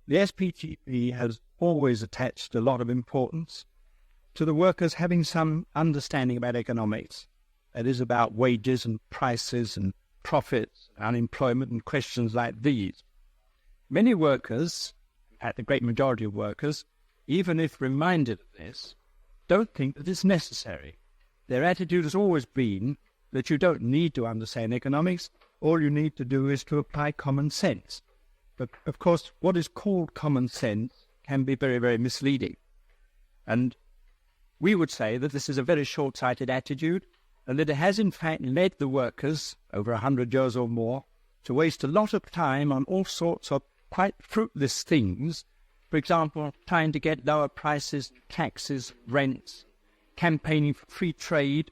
the SPTP has always attached a lot of importance to the workers having some understanding about economics. That is, about wages and prices and profits, unemployment and questions like these. Many workers, at the great majority of workers, even if reminded of this, don't think that it's necessary. Their attitude has always been that you don't need to understand economics. All you need to do is to apply common sense. But, of course, what is called common sense can be very, very misleading. And we would say that this is a very short-sighted attitude, and that it has in fact led the workers, over 100 years or more, to waste a lot of time on all sorts of quite fruitless things. For example, trying to get lower prices, taxes, rents, campaigning for free trade,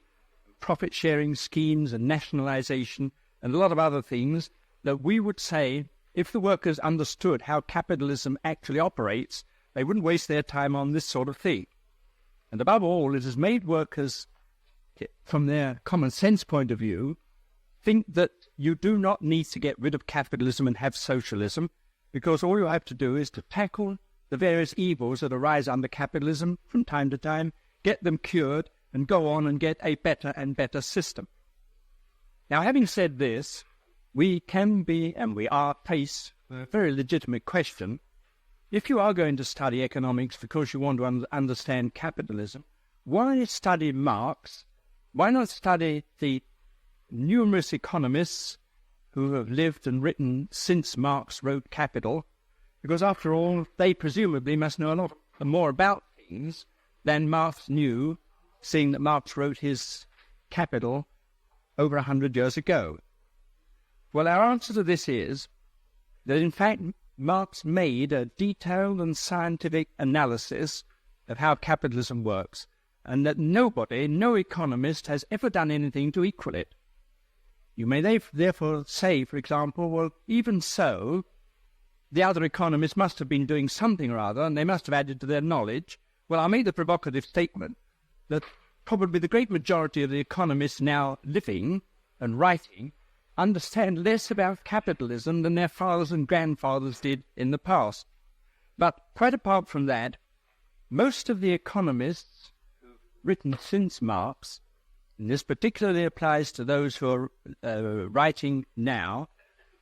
profit-sharing schemes and nationalisation, and a lot of other things that we would say, if the workers understood how capitalism actually operates, they wouldn't waste their time on this sort of thing. And above all, it has made workers, from their common sense point of view, think that you do not need to get rid of capitalism and have socialism, because all you have to do is to tackle the various evils that arise under capitalism from time to time, get them cured, and go on and get a better and better system. Now, having said this, we can be, and we are, faced with a very legitimate question. If you are going to study economics because you want to understand capitalism, why study Marx? Why not study the numerous economists who have lived and written since Marx wrote Capital? Because after all, they presumably must know a lot more about things than Marx knew, seeing that Marx wrote his Capital over 100 years ago. Well, our answer to this is that in fact Marx made a detailed and scientific analysis of how capitalism works, and that nobody, no economist, has ever done anything to equal it. You may therefore say, for example, well, even so, the other economists must have been doing something or other, and they must have added to their knowledge. Well, I'll make the provocative statement that probably the great majority of the economists now living and writing understand less about capitalism than their fathers and grandfathers did in the past. But quite apart from that, most of the economists who've written since Marx, and this particularly applies to those who are writing now,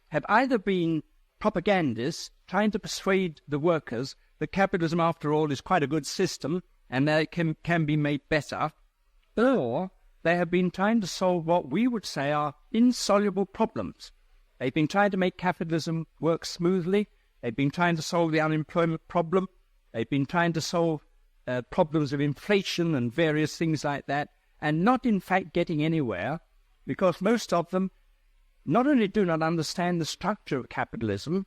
have either been propagandists trying to persuade the workers that capitalism, after all, is quite a good system and that it can be made better, or they have been trying to solve what we would say are insoluble problems. They've been trying to make capitalism work smoothly. They've been trying to solve the unemployment problem. They've been trying to solve problems of inflation and various things like that, and not in fact getting anywhere, because most of them not only do not understand the structure of capitalism,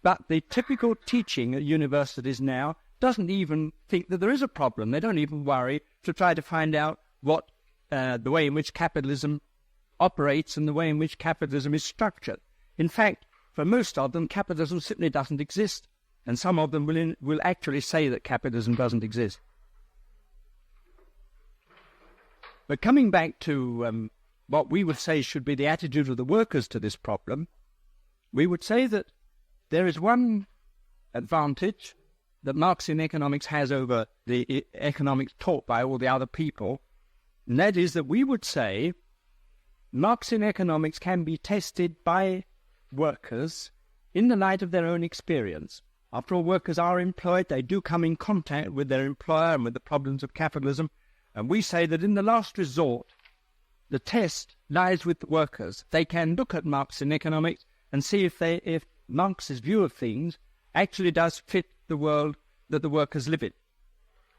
but the typical teaching at universities now doesn't even think that there is a problem. They don't even worry to try to find out what the way in which capitalism operates and the way in which capitalism is structured. In fact, for most of them, capitalism simply doesn't exist, and some of them will actually say that capitalism doesn't exist. But coming back to what we would say should be the attitude of the workers to this problem, we would say that there is one advantage that Marxian economics has over the economics taught by all the other people, and that is that we would say Marxian economics can be tested by workers in the light of their own experience. After all, workers are employed, they do come in contact with their employer and with the problems of capitalism, and we say that in the last resort, the test lies with the workers. They can look at Marxian economics and see if Marx's view of things actually does fit the world that the workers live in.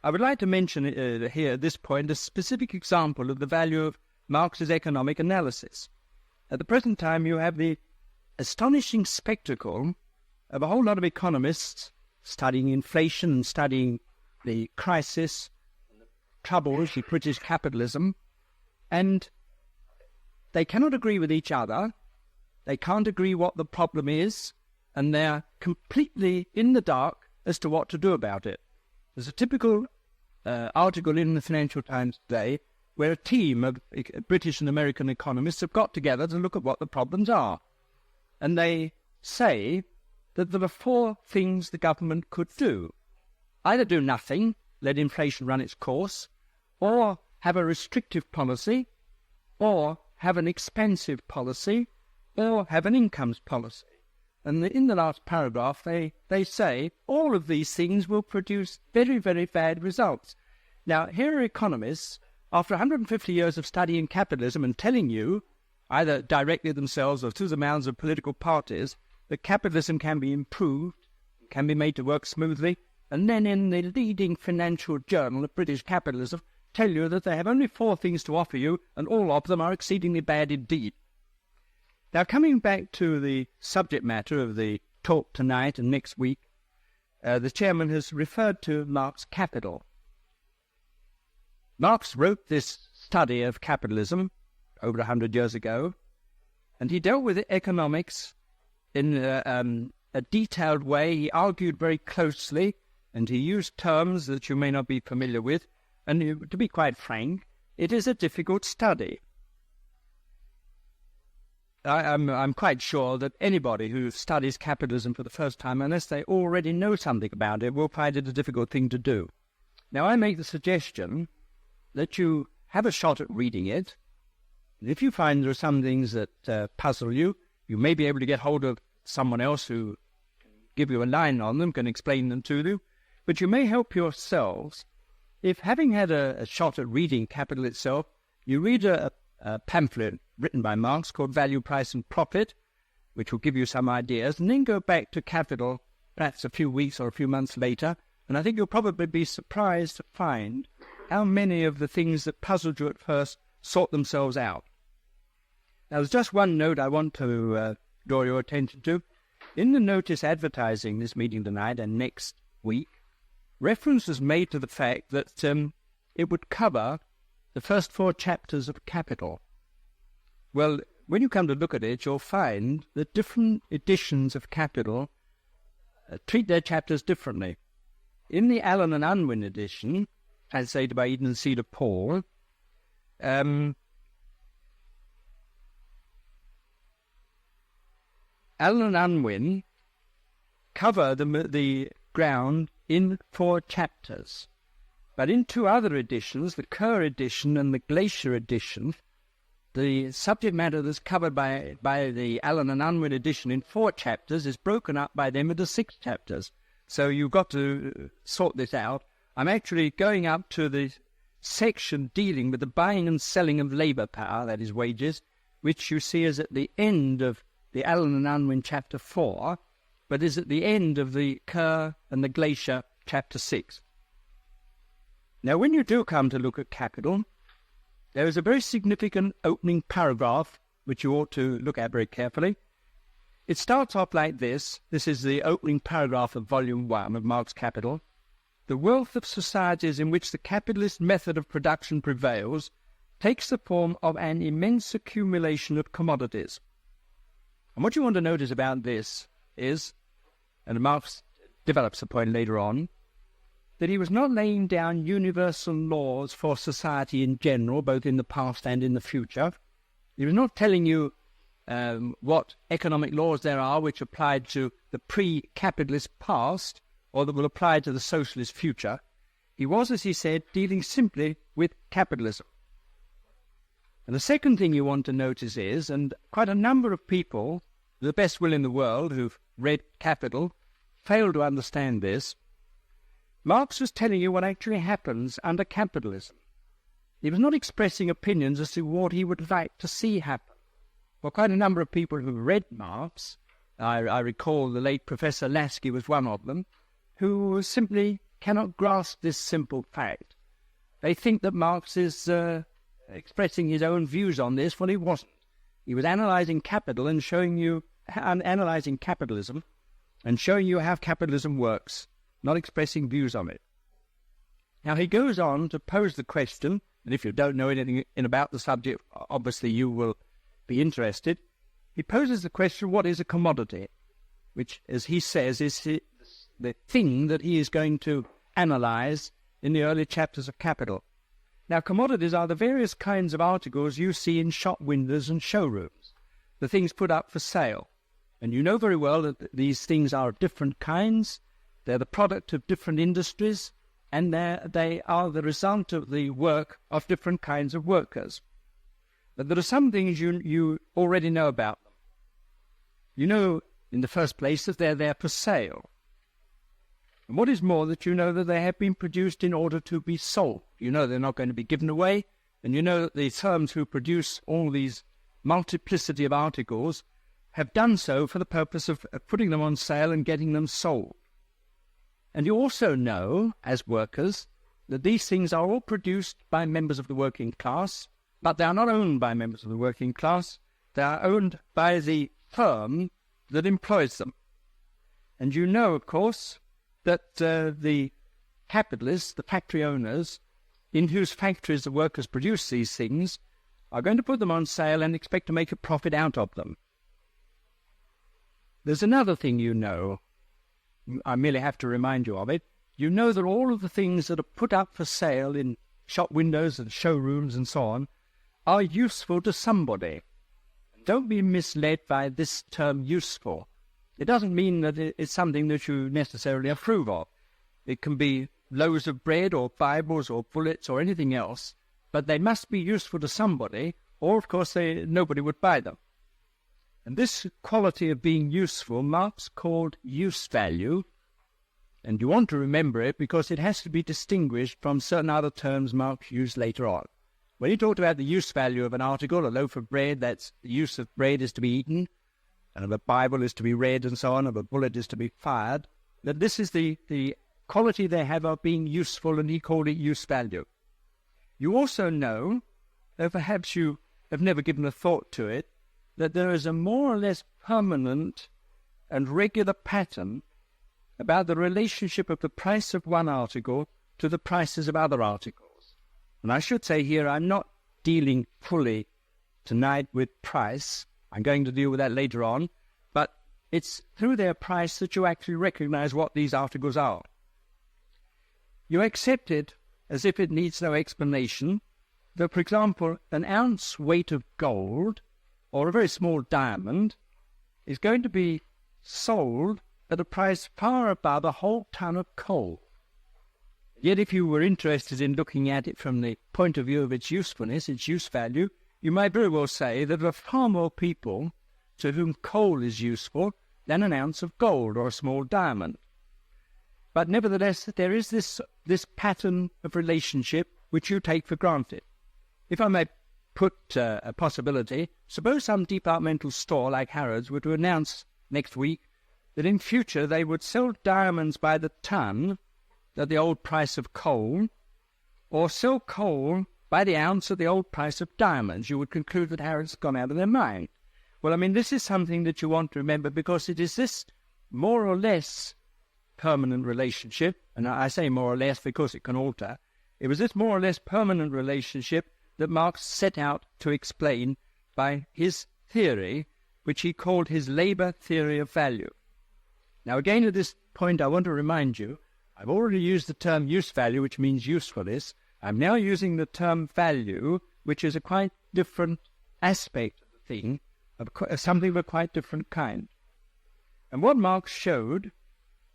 I would like to mention here at this point a specific example of the value of Marx's economic analysis. At the present time, you have the astonishing spectacle of a whole lot of economists studying inflation and studying the crisis, the troubles of British capitalism, and they cannot agree with each other. They can't agree what the problem is, and they're completely in the dark as to what to do about it. There's a typical article in the Financial Times today where a team of British and American economists have got together to look at what the problems are. And they say that there are four things the government could do. Either do nothing, let inflation run its course, or have a restrictive policy, or have an expansive policy, or have an incomes policy. And in the last paragraph, they say all of these things will produce very, very bad results. Now, here are economists, after 150 years of studying capitalism and telling you, either directly themselves or through the mouths of political parties, that capitalism can be improved, can be made to work smoothly, and then in the leading financial journal of British capitalism, tell you that they have only four things to offer you, and all of them are exceedingly bad indeed. Now, coming back to the subject matter of the talk tonight and next week, the chairman has referred to Marx's Capital. Marx wrote this study of capitalism over 100 years ago, and he dealt with economics in a detailed way. He argued very closely, and he used terms that you may not be familiar with, and to be quite frank, it is a difficult study. I'm quite sure that anybody who studies capitalism for the first time, unless they already know something about it, will find it a difficult thing to do. Now, I make the suggestion that you have a shot at reading it. And if you find there are some things that puzzle you, you may be able to get hold of someone else who can give you a line on them, can explain them to you. But you may help yourselves if, having had a shot at reading Capital itself, you read a pamphlet written by Marx called Value, Price and Profit, which will give you some ideas, and then go back to Capital perhaps a few weeks or a few months later, and I think you'll probably be surprised to find how many of the things that puzzled you at first sort themselves out. Now, there's just one note I want to draw your attention to. In the notice advertising this meeting tonight and next week, reference was made to the fact that it would cover the first four chapters of Capital. Well, when you come to look at it, you'll find that different editions of Capital treat their chapters differently. In the Allen and Unwin edition, translated by Eden and Cedar Paul, Allen and Unwin cover the ground in four chapters. But in two other editions, the Kerr edition and the Glacier edition, the subject matter that's covered by the Allen and Unwin edition in four chapters is broken up by them into 6 chapters. So you've got to sort this out. I'm actually going up to the section dealing with the buying and selling of labour power, that is wages, which you see is at the end of the Allen and Unwin chapter 4, but is at the end of the Kerr and the Glacier chapter 6. Now, when you do come to look at Capital, there is a very significant opening paragraph which you ought to look at very carefully. It starts off like this. This is the opening paragraph of Volume 1 of Marx's Capital. The wealth of societies in which the capitalist method of production prevails takes the form of an immense accumulation of commodities. And what you want to notice about this is, and Marx develops the point later on, that he was not laying down universal laws for society in general, both in the past and in the future. He was not telling you what economic laws there are which apply to the pre-capitalist past or that will apply to the socialist future. He was, as he said, dealing simply with capitalism. And the second thing you want to notice is, and quite a number of people, the best will in the world, who've read Capital, fail to understand this. Marx was telling you what actually happens under capitalism. He was not expressing opinions as to what he would like to see happen. For quite a number of people who read Marx, I recall the late Professor Lasky was one of them, who simply cannot grasp this simple fact. They think that Marx is expressing his own views on this when he wasn't. He was analysing capital and showing you, analysing capitalism and showing you how capitalism works, not expressing views on it. Now he goes on to pose the question, and if you don't know anything about the subject, obviously you will be interested. He poses the question, what is a commodity? Which, as he says, is the thing that he is going to analyse in the early chapters of Capital. Now, commodities are the various kinds of articles you see in shop windows and showrooms, the things put up for sale. And you know very well that these things are of different kinds. They're the product of different industries, and they are the result of the work of different kinds of workers. But there are some things you already know about them. You know, in the first place, that they're there for sale. And what is more, that you know that they have been produced in order to be sold. You know they're not going to be given away, and you know that the firms who produce all these multiplicity of articles have done so for the purpose of putting them on sale and getting them sold. And you also know, as workers, that these things are all produced by members of the working class, but they are not owned by members of the working class. They are owned by the firm that employs them. And you know, of course, that the capitalists, the factory owners, in whose factories the workers produce these things, are going to put them on sale and expect to make a profit out of them. There's another thing you know. I merely have to remind you of it. You know that all of the things that are put up for sale in shop windows and showrooms and so on are useful to somebody. Don't be misled by this term useful. It doesn't mean that it's something that you necessarily approve of. It can be loaves of bread or Bibles or bullets or anything else, but they must be useful to somebody, or of course nobody would buy them. And this quality of being useful Marx called use value, and you want to remember it because it has to be distinguished from certain other terms Marx used later on. When he talked about the use value of an article, a loaf of bread, that's the use of bread is to be eaten, and of a Bible is to be read and so on, of a bullet is to be fired, that this is the quality they have of being useful, and he called it use value. You also know, though perhaps you have never given a thought to it, that there is a more or less permanent and regular pattern about the relationship of the price of one article to the prices of other articles. And I should say here, I'm not dealing fully tonight with price. I'm going to deal with that later on. But it's through their price that you actually recognize what these articles are. You accept it as if it needs no explanation, that, for example, an ounce weight of gold or a very small diamond is going to be sold at a price far above a whole ton of coal. Yet if you were interested in looking at it from the point of view of its usefulness, its use value, you might very well say that there are far more people to whom coal is useful than an ounce of gold or a small diamond. But nevertheless, there is this pattern of relationship which you take for granted. If I may put a possibility, suppose some departmental store like Harrods were to announce next week that in future they would sell diamonds by the ton at the old price of coal, or sell coal by the ounce at the old price of diamonds. You would conclude that Harrods has gone out of their mind. Well, I mean, this is something that you want to remember, because it is this more or less permanent relationship, and I say more or less because it can alter. It was this more or less permanent relationship that Marx set out to explain by his theory, which he called his labour theory of value. Now again, at this point I want to remind you, I've already used the term use value, which means usefulness. I'm now using the term value, which is a quite different aspect of the thing, of something of a quite different kind. And what Marx showed,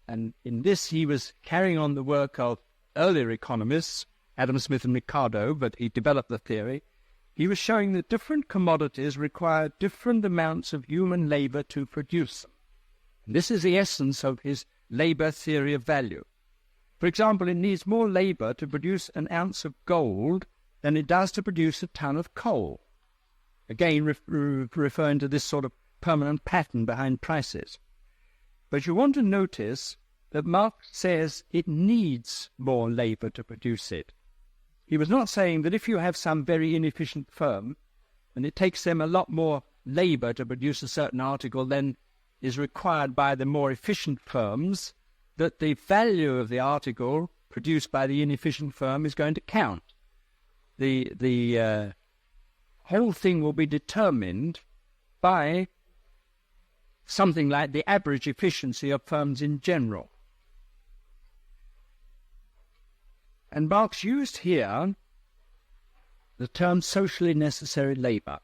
and in this he was carrying on the work of earlier economists, Adam Smith and Ricardo, but he developed the theory. He was showing that different commodities require different amounts of human labour to produce them. And this is the essence of his labour theory of value. For example, it needs more labour to produce an ounce of gold than it does to produce a ton of coal. Again, referring to this sort of permanent pattern behind prices. But you want to notice that Marx says it needs more labour to produce it. He was not saying that if you have some very inefficient firm, and it takes them a lot more labour to produce a certain article than is required by the more efficient firms, that the value of the article produced by the inefficient firm is going to count. The whole thing will be determined by something like the average efficiency of firms in general. And Marx used here the term socially necessary labour.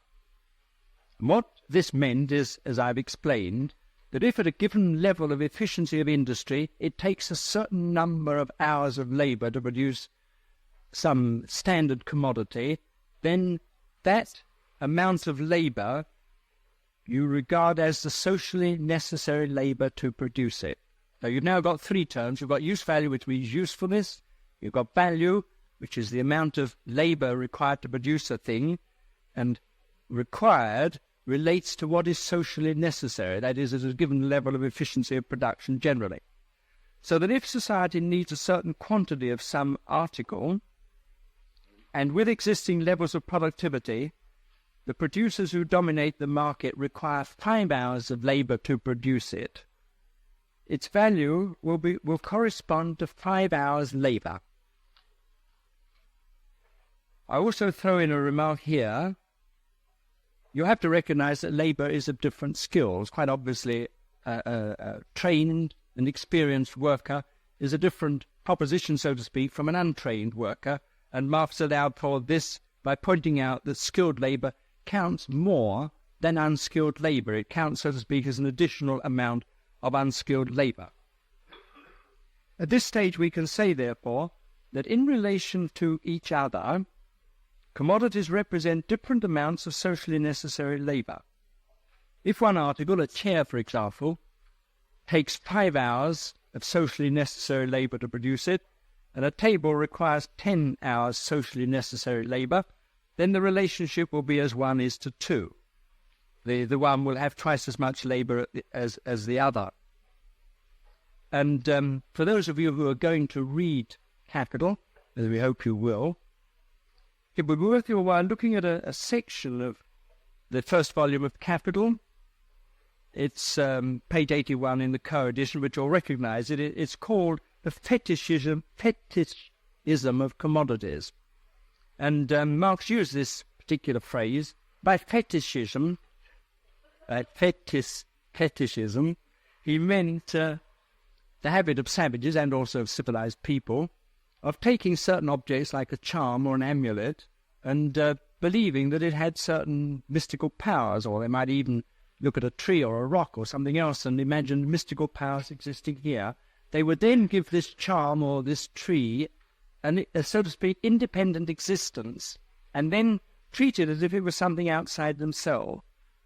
And what this meant is, as I've explained, that if at a given level of efficiency of industry, it takes a certain number of hours of labour to produce some standard commodity, then that amount of labour you regard as the socially necessary labour to produce it. So you've now got three terms. You've got use value, which means usefulness. You've got value, which is the amount of labour required to produce a thing, and required relates to what is socially necessary, that is, at a given level of efficiency of production generally. So that if society needs a certain quantity of some article, and with existing levels of productivity, the producers who dominate the market require 5 hours of labour to produce it, its value will correspond to 5 hours labour. I also throw in a remark here. You have to recognise that labour is of different skills. Quite obviously, a trained and experienced worker is a different proposition, so to speak, from an untrained worker. And Marx allowed for this by pointing out that skilled labour counts more than unskilled labour. It counts, so to speak, as an additional amount of unskilled labour. At this stage, we can say, therefore, that in relation to each other, commodities represent different amounts of socially necessary labour. If one article, a chair for example, takes 5 hours of socially necessary labour to produce it, and a table requires 10 hours socially necessary labour, then the relationship will be as 1 is to 2. The one will have twice as much labour as the other. And for those of you who are going to read Capital, as we hope you will, it would be worth your while looking at a section of the first volume of Capital. It's page 81 in the co-edition, which you'll recognise. It's called The Fetishism of Commodities. And Marx used this particular phrase. By fetishism, fetishism, he meant the habit of savages and also of civilized people of taking certain objects like a charm or an amulet and believing that it had certain mystical powers, or they might even look at a tree or a rock or something else and imagine mystical powers existing here. They would then give this charm or this tree a, so to speak, independent existence, and then treat it as if it was something outside themselves.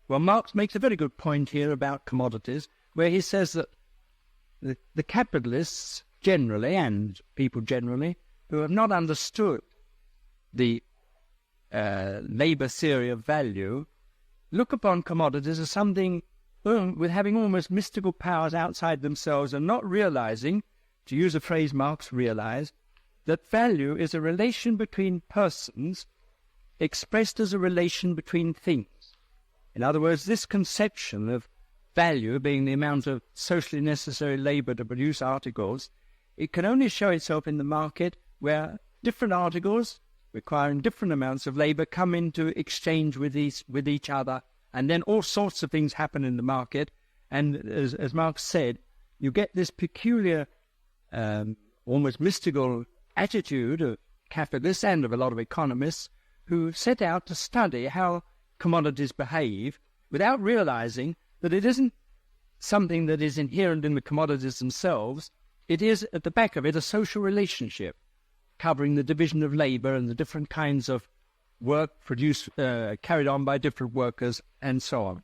Well, Marx makes a very good point here about commodities, where he says that the capitalists generally, and people generally, who have not understood the labour theory of value, look upon commodities as something with having almost mystical powers outside themselves, and not realizing, to use a phrase Marx realized, that value is a relation between persons expressed as a relation between things. In other words, this conception of value being the amount of socially necessary labour to produce articles, it can only show itself in the market where different articles requiring different amounts of labour come into exchange with each other, and then all sorts of things happen in the market. And as Marx said, you get this peculiar, almost mystical attitude of capitalists and of a lot of economists who set out to study how commodities behave without realizing that it isn't something that is inherent in the commodities themselves. It is, at the back of it, a social relationship covering the division of labour and the different kinds of work produced, carried on by different workers, and so on.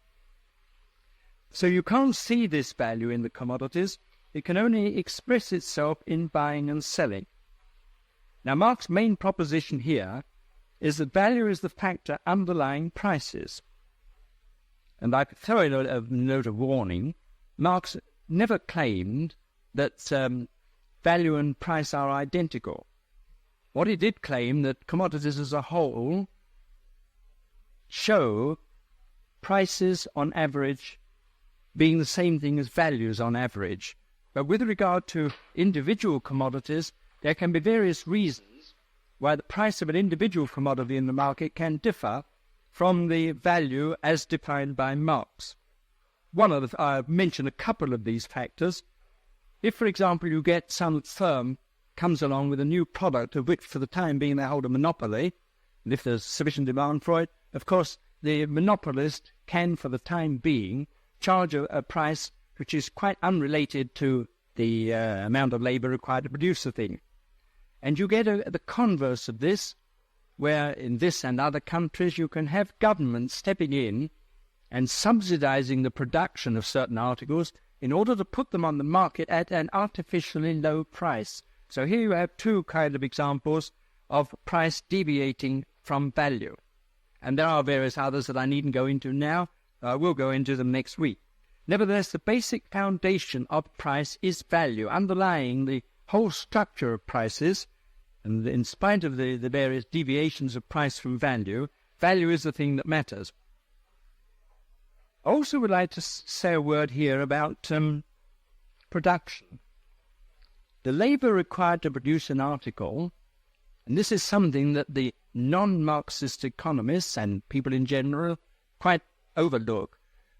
So you can't see this value in the commodities. It can only express itself in buying and selling. Now, Marx's main proposition here is that value is the factor underlying prices. And I throw in a note of warning. Marx never claimed that value and price are identical. What he did claim that commodities as a whole show prices on average being the same thing as values on average. But with regard to individual commodities, there can be various reasons why the price of an individual commodity in the market can differ from the value as defined by Marx. I'll mention a couple of these factors. If, for example, you get some firm comes along with a new product of which for the time being they hold a monopoly, and if there's sufficient demand for it, of course the monopolist can for the time being charge a price which is quite unrelated to the amount of labor required to produce the thing. And you get the converse of this, where in this and other countries you can have governments stepping in and subsidizing the production of certain articles in order to put them on the market at an artificially low price. So here you have two kind of examples of price deviating from value. And there are various others that I needn't go into now. I will go into them next week. Nevertheless, the basic foundation of price is value, underlying the whole structure of prices. And in spite of the various deviations of price from value, value is the thing that matters. I also would like to say a word here about production. The labor required to produce an article, and this is something that the non-Marxist economists and people in general quite overlook.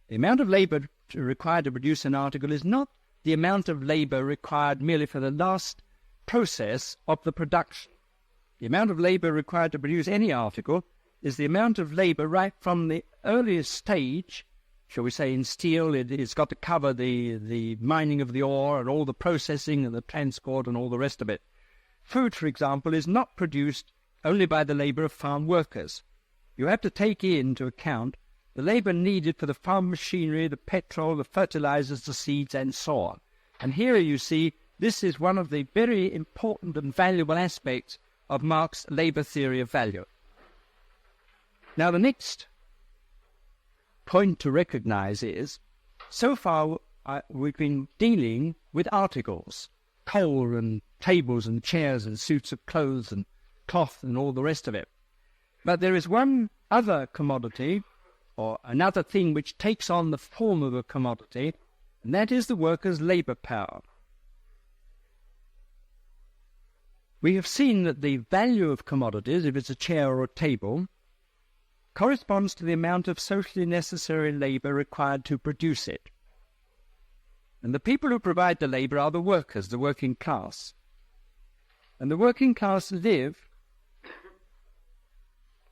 The amount of labor required to produce an article is not the amount of labor required merely for the last process of the production. The amount of labor required to produce any article is the amount of labor right from the earliest stage. Shall we say in steel, it's got to cover the mining of the ore and all the processing and the transport and all the rest of it. Food, for example, is not produced only by the labor of farm workers. You have to take into account the labor needed for the farm machinery, the petrol, the fertilizers, the seeds, and so on. And here you see this is one of the very important and valuable aspects of Marx's labor theory of value. Now the next point to recognize is, so far we've been dealing with articles, coal and tables and chairs and suits of clothes and cloth and all the rest of it. But there is one other commodity, or another thing which takes on the form of a commodity, and that is the worker's labor power. We have seen that the value of commodities, if it's a chair or a table, corresponds to the amount of socially necessary labor required to produce it. And the people who provide the labor are the workers, the working class. And the working class live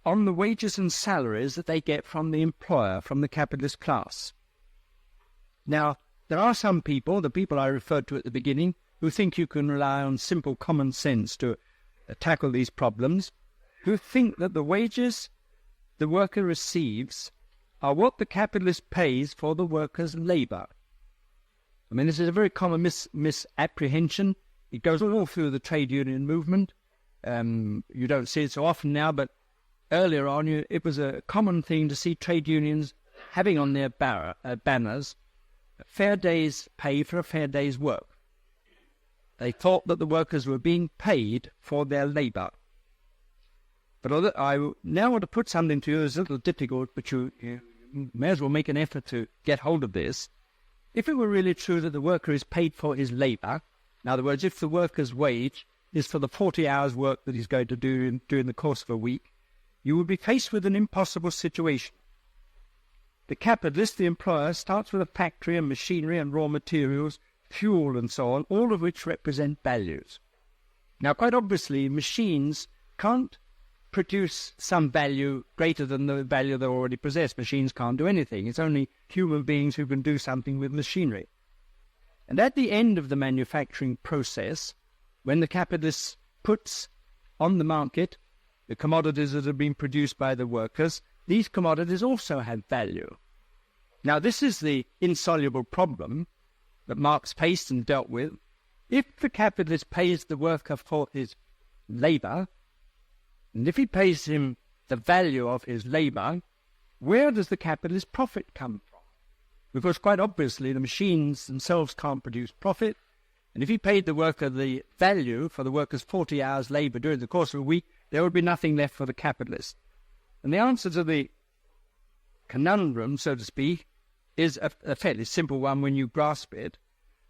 on the wages and salaries that they get from the employer, from the capitalist class. Now, there are some people, the people I referred to at the beginning, who think you can rely on simple common sense to tackle these problems, who think that the wages the worker receives are what the capitalist pays for the worker's labor. I mean, this is a very common misapprehension. It goes all through the trade union movement. You don't see it so often now, but earlier on it was a common thing to see trade unions having on their banners a fair day's pay for a fair day's work. They thought that the workers were being paid for their labor. But I now want to put something to you that's a little difficult, but you may as well make an effort to get hold of this. If it were really true that the worker is paid for his labor, in other words, if the worker's wage is for the 40 hours work that he's going to do during the course of a week, you would be faced with an impossible situation. The capitalist, the employer, starts with a factory and machinery and raw materials, fuel and so on, all of which represent values. Now, quite obviously, machines can't produce some value greater than the value they already possess. Machines can't do anything. It's only human beings who can do something with machinery. And at the end of the manufacturing process, when the capitalist puts on the market the commodities that have been produced by the workers, these commodities also have value. Now, this is the insoluble problem that Marx faced and dealt with. If the capitalist pays the worker for his labor, and if he pays him the value of his labor, where does the capitalist profit come from? Because quite obviously the machines themselves can't produce profit, and if he paid the worker the value for the worker's 40 hours labor during the course of a week, there would be nothing left for the capitalist. And the answer to the conundrum, so to speak, is a fairly simple one when you grasp it,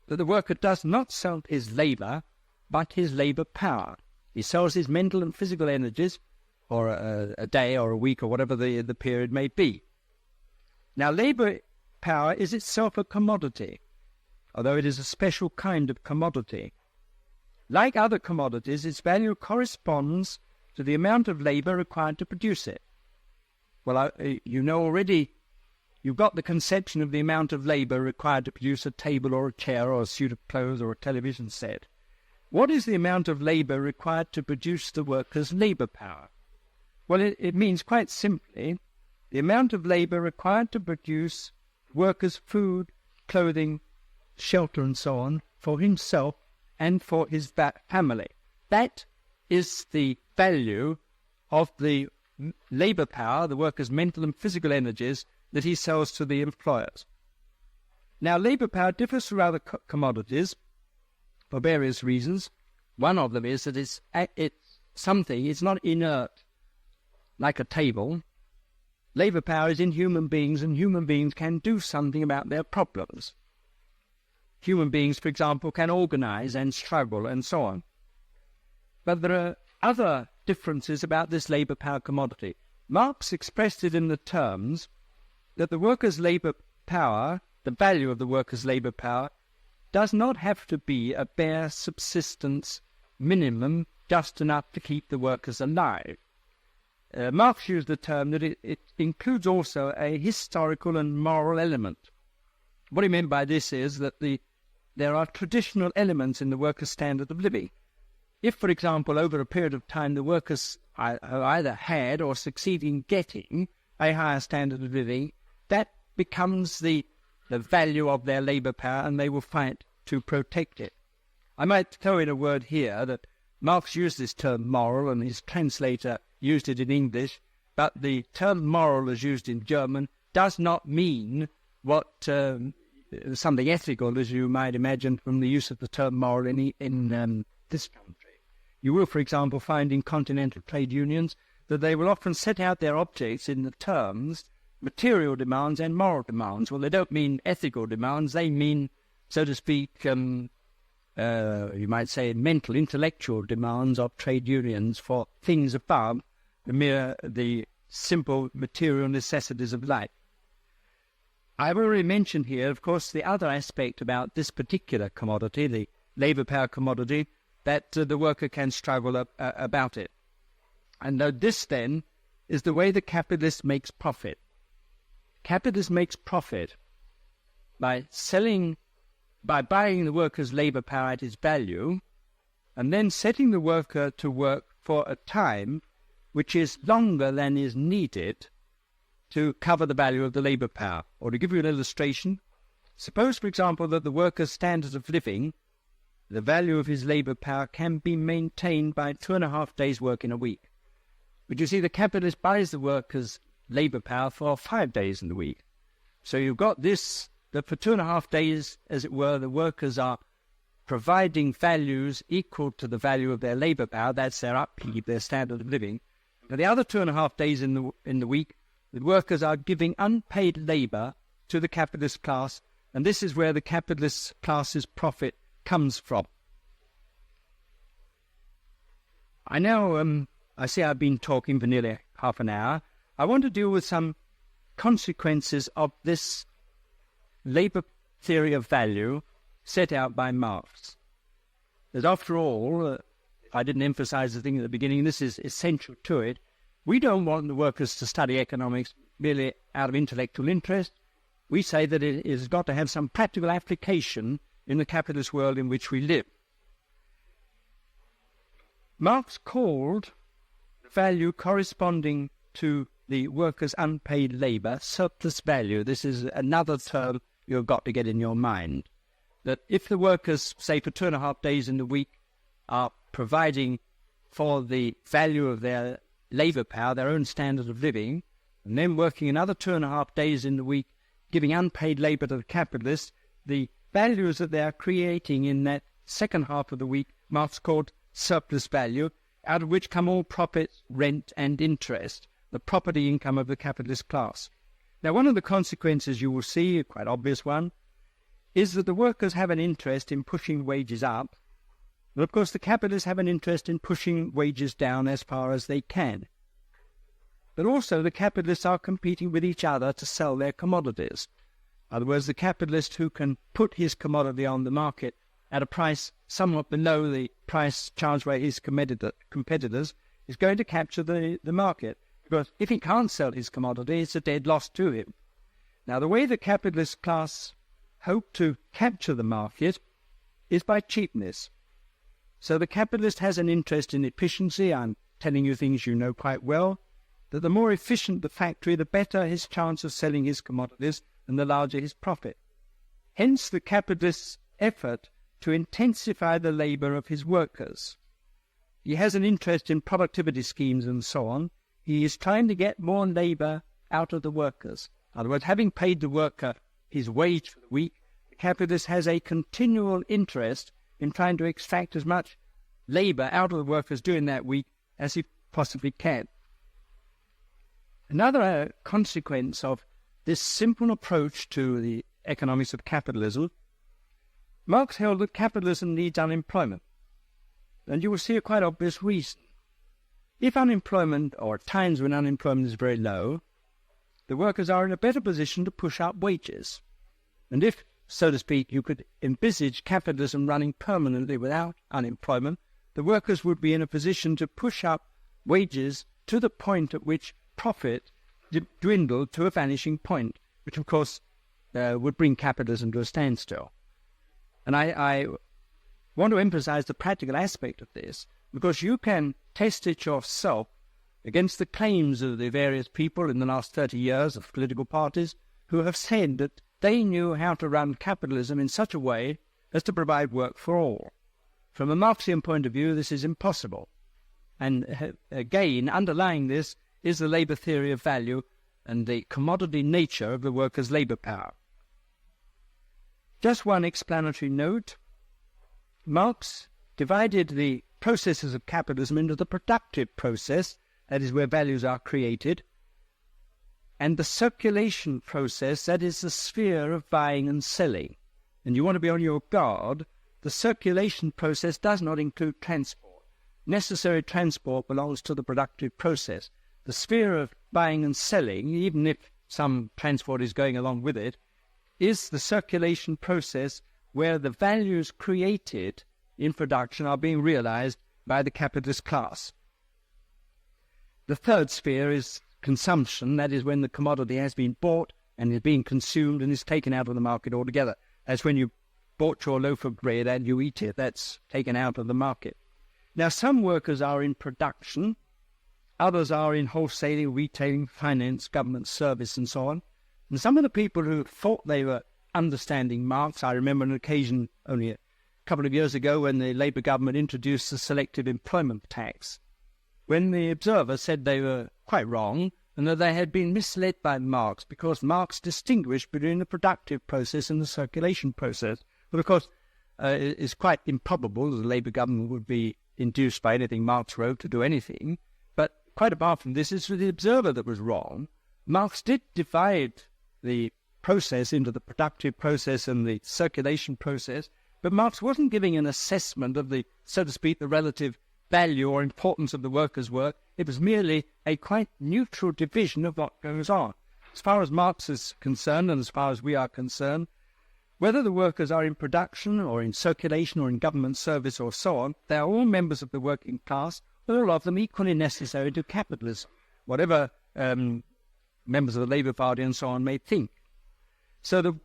that the worker does not sell his labor, but his labor power. He sells his mental and physical energies for a day or a week or whatever the period may be. Now, labor power is itself a commodity, although it is a special kind of commodity. Like other commodities, its value corresponds to the amount of labor required to produce it. Well, you know already you've got the conception of the amount of labour required to produce a table or a chair or a suit of clothes or a television set. What is the amount of labour required to produce the worker's labour power? Well, it means quite simply the amount of labour required to produce workers' food, clothing, shelter and so on for himself and for his family. That is the value of the labour power, the worker's mental and physical energies that he sells to the employers. Now, labour power differs from other commodities for various reasons. One of them is that it's something, it's not inert like a table. Labour power is in human beings, and human beings can do something about their problems. Human beings, for example, can organise and struggle and so on. But there are other differences about this labour power commodity. Marx expressed it in the terms that the worker's labour power, the value of the worker's labour power, does not have to be a bare subsistence minimum, just enough to keep the workers alive. Marx used the term that it includes also a historical and moral element. What he meant by this is that there are traditional elements in the workers' standard of living. If, for example, over a period of time the workers either had or succeed in getting a higher standard of living, that becomes the value of their labour power, and they will fight to protect it. I might throw in a word here that Marx used this term moral, and his translator used it in English, but the term moral as used in German does not mean what something ethical, as you might imagine from the use of the term moral in this country. You will, for example, find in continental trade unions that they will often set out their objects in the terms material demands and moral demands. Well, they don't mean ethical demands, they mean, so to speak, you might say mental, intellectual demands of trade unions for things above the simple material necessities of life. I've already mentioned here, of course, the other aspect about this particular commodity, the labour power commodity, that the worker can struggle about it. And this, then, is the way the capitalist makes profit. Capitalist makes profit by buying the worker's labour power at its value, and then setting the worker to work for a time which is longer than is needed to cover the value of the labour power. Or to give you an illustration, suppose, for example, that the worker's standard of living, the value of his labour power, can be maintained by 2.5 days' work in a week. But you see, the capitalist buys the worker's labour power for 5 days in the week. So you've got this, that for 2.5 days, as it were, the workers are providing values equal to the value of their labour power. That's their upkeep, their standard of living. Now, the other 2.5 days in the week, the workers are giving unpaid labour to the capitalist class, and this is where the capitalist class's profit comes from. I now, I see I've been talking for nearly half an hour. I want to deal with some consequences of this labour theory of value set out by Marx. That after all, I didn't emphasize the thing at the beginning, this is essential to it. We don't want the workers to study economics merely out of intellectual interest. We say that it has got to have some practical application in the capitalist world in which we live. Marx called value corresponding to the workers' unpaid labour surplus value. This is another term you've got to get in your mind. That if the workers, say for 2.5 days in the week, are providing for the value of their labour power, their own standard of living, and then working another 2.5 days in the week, giving unpaid labour to the capitalists, the values that they are creating in that second half of the week, Marx called surplus value, out of which come all profits, rent and interest, the property income of the capitalist class. Now, one of the consequences you will see, a quite obvious one, is that the workers have an interest in pushing wages up, but of course the capitalists have an interest in pushing wages down as far as they can. But also the capitalists are competing with each other to sell their commodities. In other words, the capitalist who can put his commodity on the market at a price somewhat below the price charged by his competitors is going to capture the market. Because if he can't sell his commodity, it's a dead loss to him. Now, the way the capitalist class hope to capture the market is by cheapness. So the capitalist has an interest in efficiency. I'm telling you things you know quite well, that the more efficient the factory, the better his chance of selling his commodities and the larger his profit. Hence the capitalist's effort to intensify the labor of his workers. He has an interest in productivity schemes and so on. He is trying to get more labor out of the workers. In other words, having paid the worker his wage for the week, the capitalist has a continual interest in trying to extract as much labor out of the workers during that week as he possibly can. Another consequence of this simple approach to the economics of capitalism, Marx held that capitalism needs unemployment. And you will see a quite obvious reason. If unemployment, or at times when unemployment is very low, the workers are in a better position to push up wages. And if, so to speak, you could envisage capitalism running permanently without unemployment, the workers would be in a position to push up wages to the point at which profit dwindled to a vanishing point, which of course would bring capitalism to a standstill. And I want to emphasize the practical aspect of this, because you can test it yourself against the claims of the various people in the last 30 years of political parties who have said that they knew how to run capitalism in such a way as to provide work for all. From a Marxian point of view, this is impossible. And again, underlying this is the labour theory of value and the commodity nature of the workers' labour power. Just one explanatory note. Marx divided the processes of capitalism into the productive process, that is where values are created, and the circulation process, that is the sphere of buying and selling. And you want to be on your guard. The circulation process does not include transport. Necessary transport belongs to the productive process. The sphere of buying and selling, even if some transport is going along with it, is the circulation process where the values created in production are being realized by the capitalist class. The third sphere is consumption, that is when the commodity has been bought and is being consumed and is taken out of the market altogether. That's when you bought your loaf of bread and you eat it. That's taken out of the market. Now, some workers are in production, others are in wholesaling, retailing, finance, government service, and so on. And some of the people who thought they were understanding Marx, I remember an occasion only a couple of years ago when the Labour government introduced the selective employment tax, when the Observer said they were quite wrong and that they had been misled by Marx because Marx distinguished between the productive process and the circulation process. But of course, it is quite improbable that the Labour government would be induced by anything Marx wrote to do anything. But quite apart from this, it's the Observer that was wrong. Marx did divide the process into the productive process and the circulation process, but Marx wasn't giving an assessment of the, so to speak, the relative value or importance of the workers' work. It was merely a quite neutral division of what goes on. As far as Marx is concerned, and as far as we are concerned, whether the workers are in production or in circulation or in government service or so on, they are all members of the working class, all of them equally necessary to capitalism, whatever members of the Labour Party and so on may think. So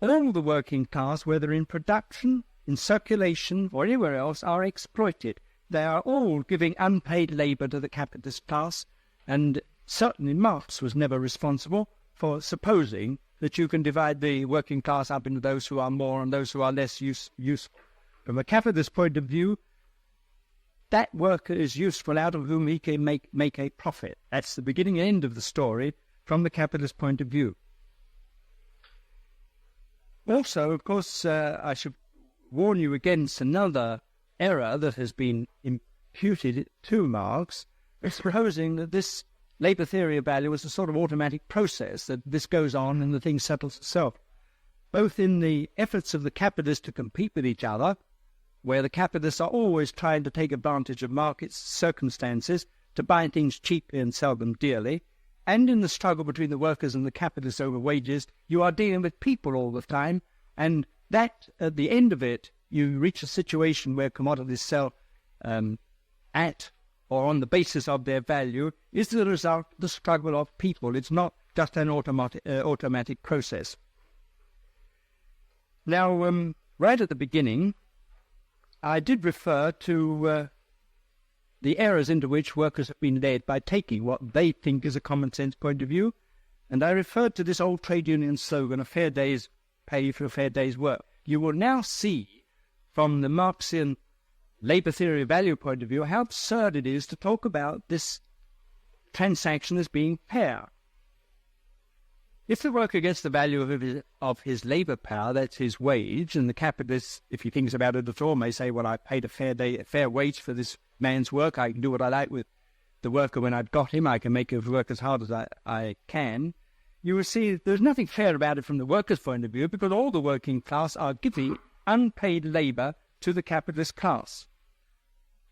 all the working class, whether in production, in circulation, or anywhere else, are exploited. They are all giving unpaid labour to the capitalist class, and certainly Marx was never responsible for supposing that you can divide the working class up into those who are more and those who are less useful. From a capitalist point of view, that worker is useful out of whom he can make a profit. That's the beginning and end of the story from the capitalist point of view. Also, of course, I should warn you against another error that has been imputed to Marx, supposing that this labour theory of value is a sort of automatic process, that this goes on and the thing settles itself. Both in the efforts of the capitalists to compete with each other, where the capitalists are always trying to take advantage of market circumstances to buy things cheaply and sell them dearly, and in the struggle between the workers and the capitalists over wages, you are dealing with people all the time, and that, at the end of it, you reach a situation where commodities sell at or on the basis of their value is the result of the struggle of people. It's not just an automatic process. Now, right at the beginning, I did refer to the errors into which workers have been led by taking what they think is a common sense point of view, and I referred to this old trade union slogan, a fair day's pay for a fair day's work. You will now see, from the Marxian labour theory of value point of view, how absurd it is to talk about this transaction as being fair. If the worker gets the value of his labour power, that's his wage, and the capitalist, if he thinks about it at all, may say, well, I paid a fair wage for this man's work, I can do what I like with the worker when I've got him, I can make him work as hard as I can. You will see there's nothing fair about it from the worker's point of view, because all the working class are giving unpaid labour to the capitalist class.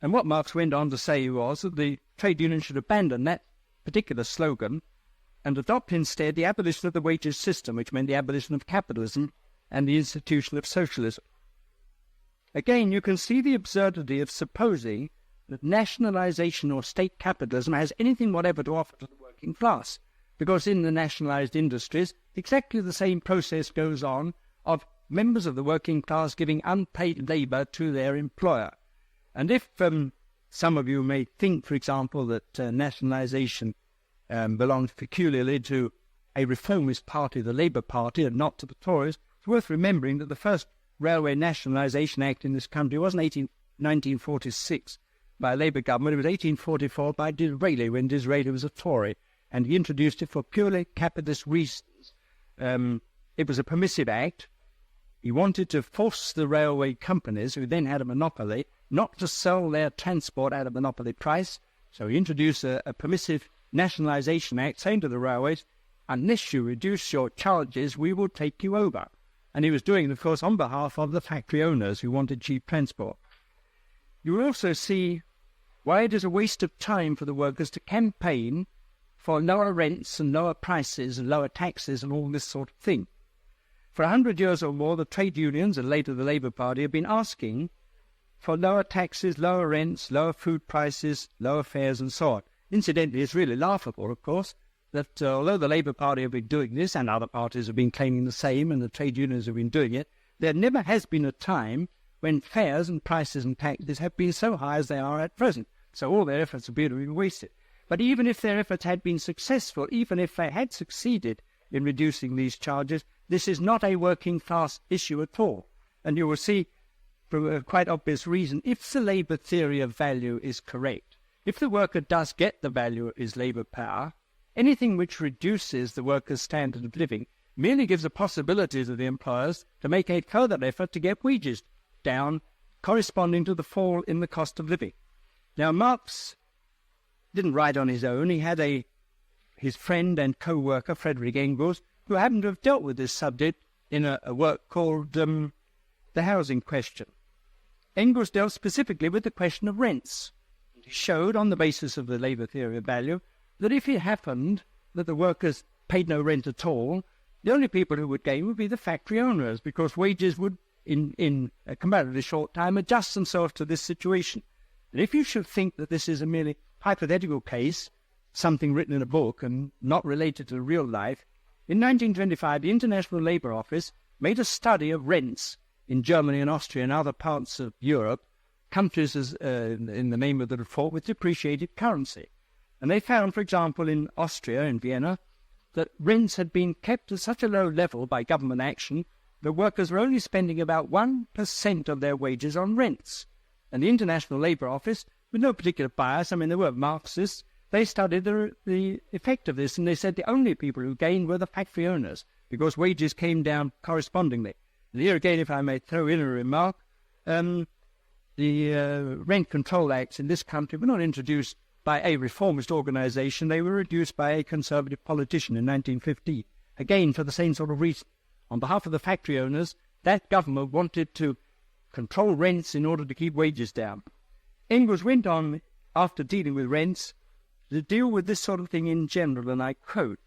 And what Marx went on to say was that the trade union should abandon that particular slogan and adopt instead the abolition of the wages system, which meant the abolition of capitalism and the institution of socialism. Again, you can see the absurdity of supposing that nationalization or state capitalism has anything whatever to offer to the working class, because in the nationalized industries, exactly the same process goes on of members of the working class giving unpaid labor to their employer. And if some of you may think, for example, that nationalization belongs peculiarly to a reformist party, the Labour Party, and not to the Tories, it's worth remembering that the first Railway Nationalisation Act in this country wasn't 1946 by a Labour government, it was 1844 by Disraeli, when Disraeli was a Tory, and he introduced it for purely capitalist reasons. It was a permissive act. He wanted to force the railway companies, who then had a monopoly, not to sell their transport at a monopoly price, so he introduced a permissive Nationalisation Act saying to the railways, unless you reduce your charges, we will take you over. And he was doing it, of course, on behalf of the factory owners who wanted cheap transport. You will also see why it is a waste of time for the workers to campaign for lower rents and lower prices and lower taxes and all this sort of thing. For 100 years or more, the trade unions and later the Labour Party have been asking for lower taxes, lower rents, lower food prices, lower fares and so on. Incidentally, it's really laughable, of course, that although the Labour Party have been doing this and other parties have been claiming the same and the trade unions have been doing it, there never has been a time when fares and prices and taxes have been so high as they are at present. So all their efforts have been wasted. But even if their efforts had been successful, even if they had succeeded in reducing these charges, this is not a working class issue at all. And you will see, for a quite obvious reason, if the labour theory of value is correct, if the worker does get the value of his labour power, anything which reduces the worker's standard of living merely gives a possibility to the employers to make a further effort to get wages down, corresponding to the fall in the cost of living. Now, Marx didn't write on his own. He had his friend and co-worker, Frederick Engels, who happened to have dealt with this subject in a work called The Housing Question. Engels dealt specifically with the question of rents. He showed, on the basis of the labour theory of value, that if it happened that the workers paid no rent at all, the only people who would gain would be the factory owners, because wages would, in a comparatively short time, adjust themselves to this situation. And if you should think that this is a merely hypothetical case, something written in a book and not related to real life, in 1925 the International Labour Office made a study of rents in Germany and Austria and other parts of Europe, countries in the name of the report with depreciated currency. And they found, for example, in Austria, in Vienna, that rents had been kept at such a low level by government action that workers were only spending about 1% of their wages on rents. And the International Labour Office, with no particular bias, I mean, they weren't Marxists, they studied the effect of this, and they said the only people who gained were the factory owners, because wages came down correspondingly. And here again, if I may throw in a remark, the Rent Control Acts in this country were not introduced by a reformist organisation, they were reduced by a conservative politician in 1915, again for the same sort of reason. On behalf of the factory owners, that government wanted to control rents in order to keep wages down. Engels went on, after dealing with rents, to deal with this sort of thing in general, and I quote,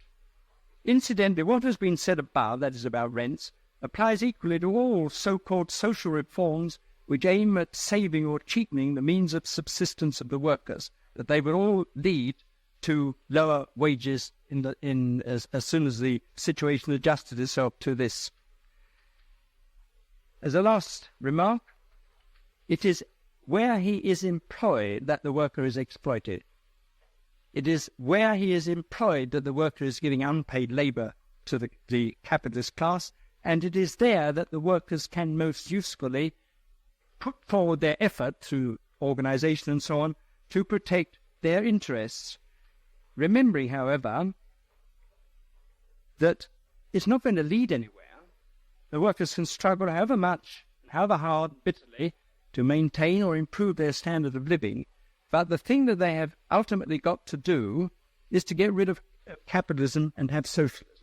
"Incidentally, what has been said above, that is about rents, applies equally to all so-called social reforms which aim at saving or cheapening the means of subsistence of the workers, that they will all lead to lower wages as soon as the situation adjusted itself to this. As a last remark, it is where he is employed that the worker is exploited. It is where he is employed that the worker is giving unpaid labour to the capitalist class, and it is there that the workers can most usefully put forward their effort through organisation and so on to protect their interests. Remembering, however, that it's not going to lead anywhere. The workers can struggle however much, however hard, bitterly, to maintain or improve their standard of living. But the thing that they have ultimately got to do is to get rid of capitalism and have socialism.